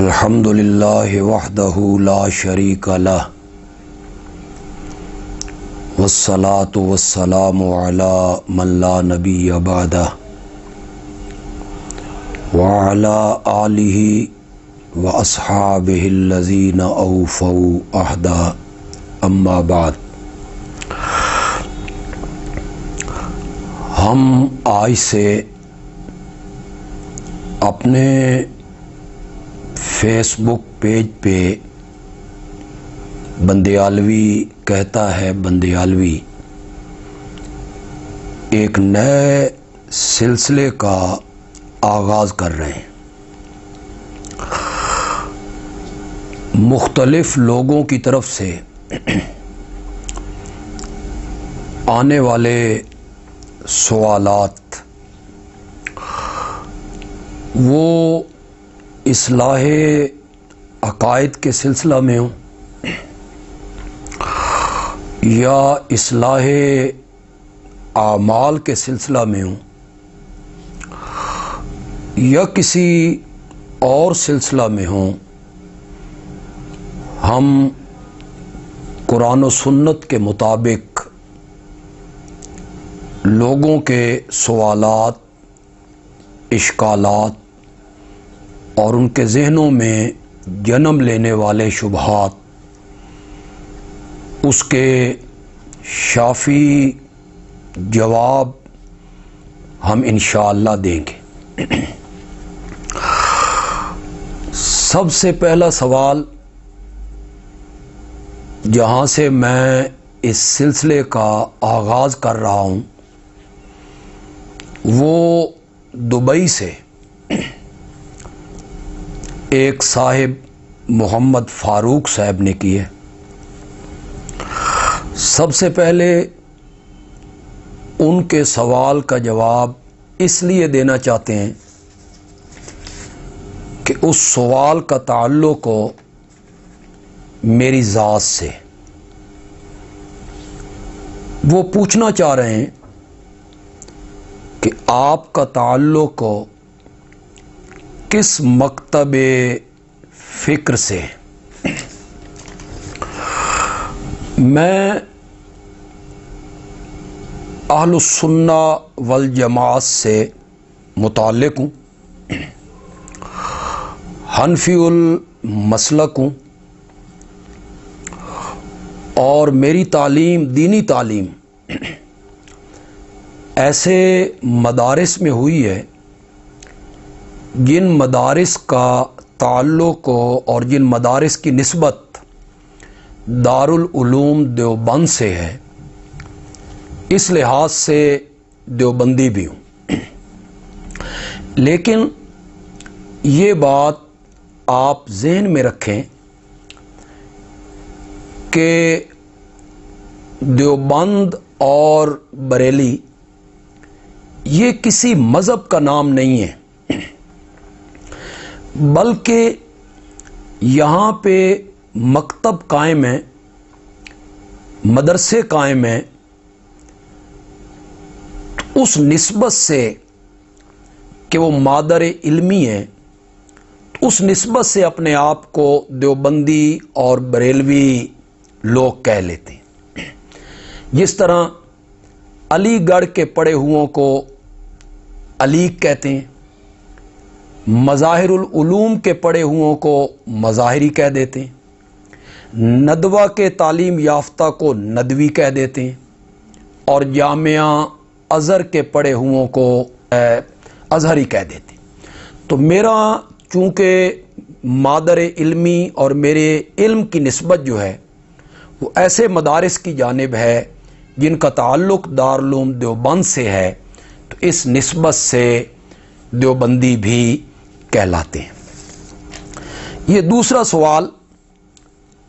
الحمد للہ وحدہ لا شریک لہ والصلاة والسلام علی من لا نبی بعدہ وعلی آلہ واصحابہ الذین اوفوا عہدہ اما بعد۔ ہم آج سے اپنے فیس بک پیج پہ بندیالوی کہتا ہے بندیالوی ایک نئے سلسلے کا آغاز کر رہے ہیں۔ مختلف لوگوں کی طرف سے آنے والے سوالات وہ اصلاح عقائد کے سلسلہ میں ہوں یا اصلاح اعمال کے سلسلہ میں ہوں یا کسی اور سلسلہ میں ہوں، ہم قرآن و سنت کے مطابق لوگوں کے سوالات، اشکالات اور ان کے ذہنوں میں جنم لینے والے شبہات، اس کے شافی جواب ہم انشاءاللہ دیں گے۔ سب سے پہلا سوال جہاں سے میں اس سلسلے کا آغاز کر رہا ہوں وہ دبئی سے ایک صاحب محمد فاروق صاحب نے کی ہے۔ سب سے پہلے ان کے سوال کا جواب اس لیے دینا چاہتے ہیں کہ اس سوال کا تعلق ہو میری ذات سے۔ وہ پوچھنا چاہ رہے ہیں کہ آپ کا تعلق ہو کس مکتب فکر سے؟ میں اہل السنہ والجماعت سے متعلق ہوں، حنفی المسلک ہوں، اور میری تعلیم، دینی تعلیم ایسے مدارس میں ہوئی ہے جن مدارس کا تعلق اور جن مدارس کی نسبت دارالعلوم دیوبند سے ہے، اس لحاظ سے دیوبندی بھی ہوں۔ لیکن یہ بات آپ ذہن میں رکھیں کہ دیوبند اور بریلی یہ کسی مذہب کا نام نہیں ہے، بلکہ یہاں پہ مکتب قائم ہے، مدرسے قائم ہیں، اس نسبت سے کہ وہ مادر علمی ہیں، اس نسبت سے اپنے آپ کو دیوبندی اور بریلوی لوگ کہہ لیتے ہیں۔ جس طرح علی گڑھ کے پڑھے ہوں کو علیق کہتے ہیں، مظاہر العلوم کے پڑھے ہوں کو مظاہری کہہ دیتے ہیں، ندوہ کے تعلیم یافتہ کو ندوی کہہ دیتے ہیں، اور جامعہ ازہر کے پڑھے ہوں کو ازہری کہہ دیتے ہیں۔ تو میرا چونکہ مادر علمی اور میرے علم کی نسبت جو ہے وہ ایسے مدارس کی جانب ہے جن کا تعلق دارالعلوم دیوبند سے ہے، تو اس نسبت سے دیوبندی بھی کہلاتے ہیں۔ یہ دوسرا سوال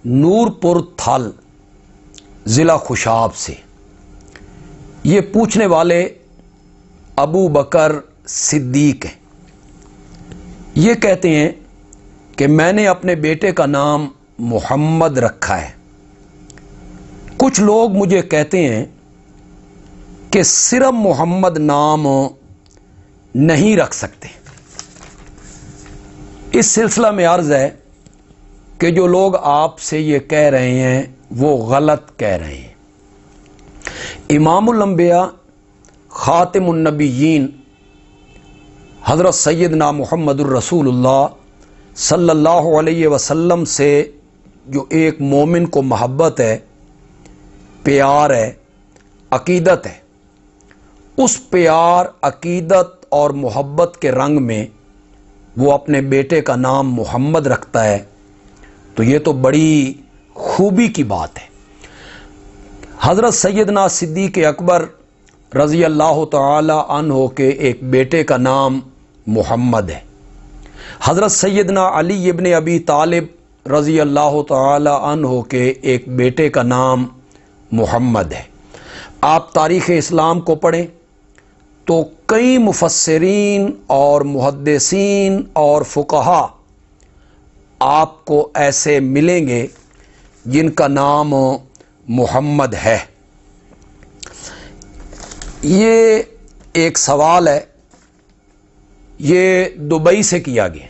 نور پور تھل ضلع خوشاب سے، یہ پوچھنے والے ابو بکر صدیق ہیں۔ یہ کہتے ہیں کہ میں نے اپنے بیٹے کا نام محمد رکھا ہے، کچھ لوگ مجھے کہتے ہیں کہ صرف محمد نام نہیں رکھ سکتے۔ اس سلسلہ میں عرض ہے کہ جو لوگ آپ سے یہ کہہ رہے ہیں وہ غلط کہہ رہے ہیں۔ امام الانبیاء خاتم النبیین حضرت سیدنا محمد الرسول اللہ صلی اللہ علیہ وسلم سے جو ایک مومن کو محبت ہے، پیار ہے، عقیدت ہے، اس پیار، عقیدت اور محبت کے رنگ میں وہ اپنے بیٹے کا نام محمد رکھتا ہے، تو یہ تو بڑی خوبی کی بات ہے۔ حضرت سیدنا صدیق اکبر رضی اللہ تعالی عنہ کے ایک بیٹے کا نام محمد ہے۔ حضرت سیدنا علی ابن ابی طالب رضی اللہ تعالی عنہ کے ایک بیٹے کا نام محمد ہے۔ آپ تاریخ اسلام کو پڑھیں تو کئی مفسرین اور محدثین اور فقہا آپ کو ایسے ملیں گے جن کا نام محمد ہے۔ یہ ایک سوال ہے، یہ دبئی سے کیا گیا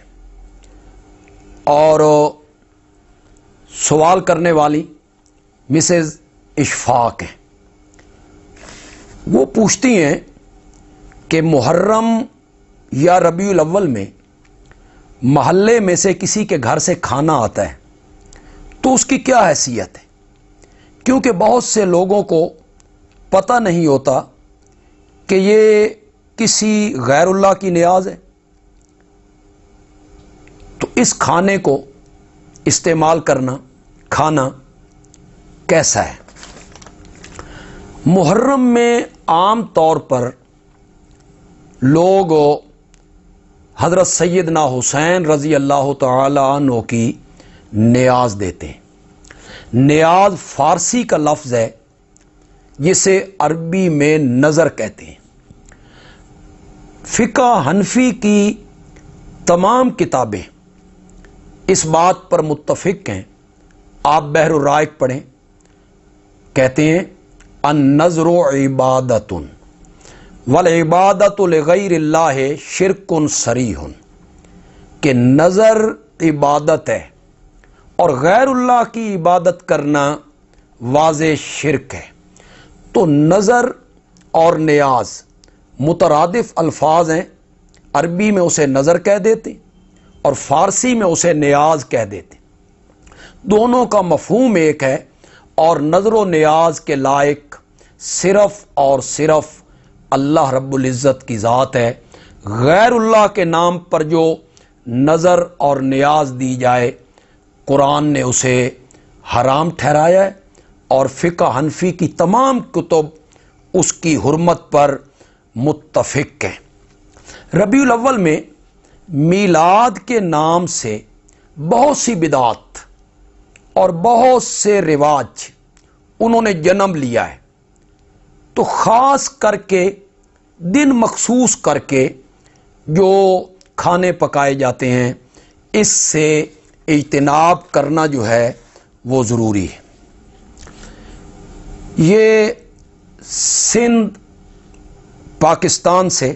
اور سوال کرنے والی مسز اشفاق ہیں۔ وہ پوچھتی ہیں کہ محرم یا ربیع الاول میں محلے میں سے کسی کے گھر سے کھانا آتا ہے تو اس کی کیا حیثیت ہے، کیونکہ بہت سے لوگوں کو پتہ نہیں ہوتا کہ یہ کسی غیر اللہ کی نیاز ہے، تو اس کھانے کو استعمال کرنا، کھانا کیسا ہے۔ محرم میں عام طور پر لوگ حضرت سیدنا حسین رضی اللہ تعالی عنہ کی نیاز دیتے ہیں۔ نیاز فارسی کا لفظ ہے جسے عربی میں نظر کہتے ہیں۔ فقہ حنفی کی تمام کتابیں اس بات پر متفق ہیں، آپ بحر الرائق پڑھیں، کہتے ہیں النظر عبادۃ والعبادۃ لغیر اللہ شرک صریح، کہ نظر عبادت ہے اور غیر اللہ کی عبادت کرنا واضح شرک ہے۔ تو نظر اور نیاز مترادف الفاظ ہیں، عربی میں اسے نظر کہہ دیتے اور فارسی میں اسے نیاز کہہ دیتے، دونوں کا مفہوم ایک ہے، اور نظر و نیاز کے لائق صرف اور صرف اللہ رب العزت کی ذات ہے۔ غیر اللہ کے نام پر جو نظر اور نیاز دی جائے قرآن نے اسے حرام ٹھہرایا ہے، اور فقہ حنفی کی تمام کتب اس کی حرمت پر متفق ہیں۔ ربیع الاول میں میلاد کے نام سے بہت سی بدعات اور بہت سے رواج انہوں نے جنم لیا ہے، تو خاص کر کے دن مخصوص کر کے جو کھانے پکائے جاتے ہیں اس سے اجتناب کرنا جو ہے وہ ضروری ہے۔ یہ سندھ پاکستان سے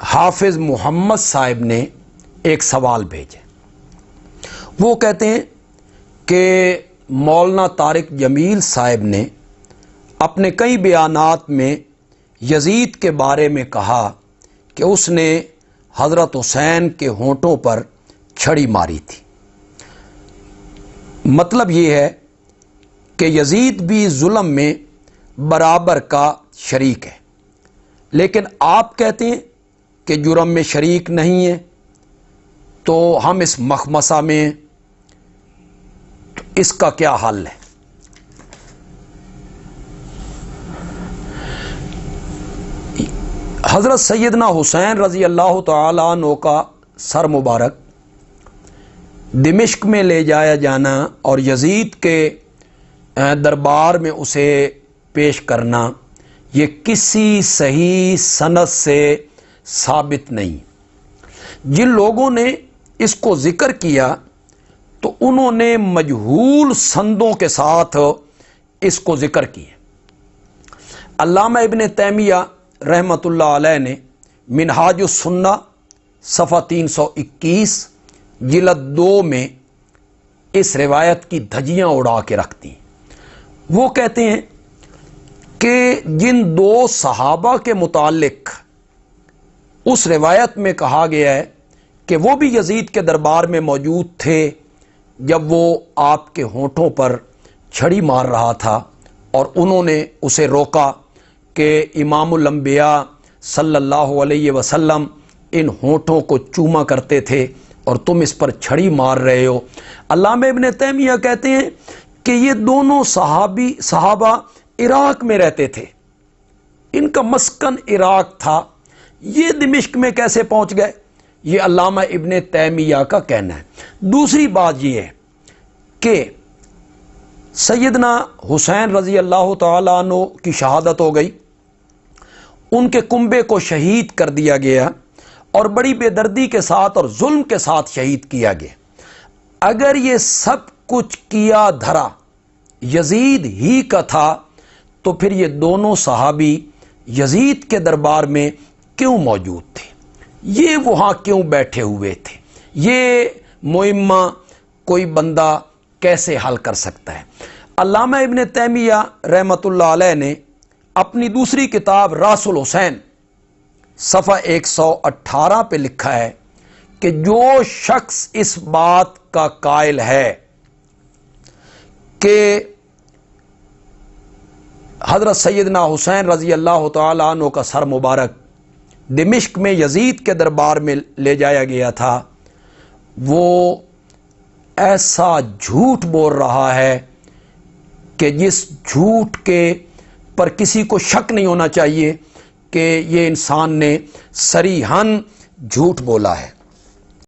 حافظ محمد صاحب نے ایک سوال بھیجے۔ وہ کہتے ہیں کہ مولانا طارق جمیل صاحب نے اپنے کئی بیانات میں یزید کے بارے میں کہا کہ اس نے حضرت حسین کے ہونٹوں پر چھڑی ماری تھی۔ مطلب یہ ہے کہ یزید بھی ظلم میں برابر کا شریک ہے، لیکن آپ کہتے ہیں کہ جرم میں شریک نہیں ہے، تو ہم اس مخمصہ میں ہیں، تو اس کا کیا حل ہے؟ حضرت سیدنا حسین رضی اللہ تعالی عنہ کا سر مبارک دمشق میں لے جایا جانا اور یزید کے دربار میں اسے پیش کرنا، یہ کسی صحیح سند سے ثابت نہیں۔ جن لوگوں نے اس کو ذکر کیا تو انہوں نے مجہول سندوں کے ساتھ اس کو ذکر کیا۔ علامہ ابن تیمیہ رحمۃ اللہ علیہ نے منہاج السنہ صفحہ 321 جلد 2 میں اس روایت کی دھجیاں اڑا کے رکھتی ہیں۔ وہ کہتے ہیں کہ جن 2 صحابہ کے متعلق اس روایت میں کہا گیا ہے کہ وہ بھی یزید کے دربار میں موجود تھے جب وہ آپ کے ہونٹوں پر چھڑی مار رہا تھا اور انہوں نے اسے روکا کہ امام الانبیاء صلی اللہ علیہ وسلم ان ہونٹوں کو چوما کرتے تھے اور تم اس پر چھڑی مار رہے ہو۔ علامہ ابن تیمیہ کہتے ہیں کہ یہ دونوں صحابہ عراق میں رہتے تھے، ان کا مسکن عراق تھا، یہ دمشق میں کیسے پہنچ گئے؟ یہ علامہ ابن تیمیہ کا کہنا ہے۔ دوسری بات یہ ہے کہ سیدنا حسین رضی اللہ تعالیٰ عنہ کی شہادت ہو گئی، ان کے کنبے کو شہید کر دیا گیا اور بڑی بے دردی کے ساتھ اور ظلم کے ساتھ شہید کیا گیا۔ اگر یہ سب کچھ کیا دھرا یزید ہی کا تھا تو پھر یہ دونوں صحابی یزید کے دربار میں کیوں موجود تھے؟ یہ وہاں کیوں بیٹھے ہوئے تھے؟ یہ معمہ کوئی بندہ کیسے حل کر سکتا ہے؟ علامہ ابن تیمیہ رحمۃ اللہ علیہ نے اپنی دوسری کتاب راس الحسین صفحہ 118 پہ لکھا ہے کہ جو شخص اس بات کا قائل ہے کہ حضرت سیدنا حسین رضی اللہ تعالیٰ عنہ کا سر مبارک دمشق میں یزید کے دربار میں لے جایا گیا تھا، وہ ایسا جھوٹ بول رہا ہے کہ جس جھوٹ کے پر کسی کو شک نہیں ہونا چاہیے کہ یہ انسان نے صریحاً جھوٹ بولا ہے۔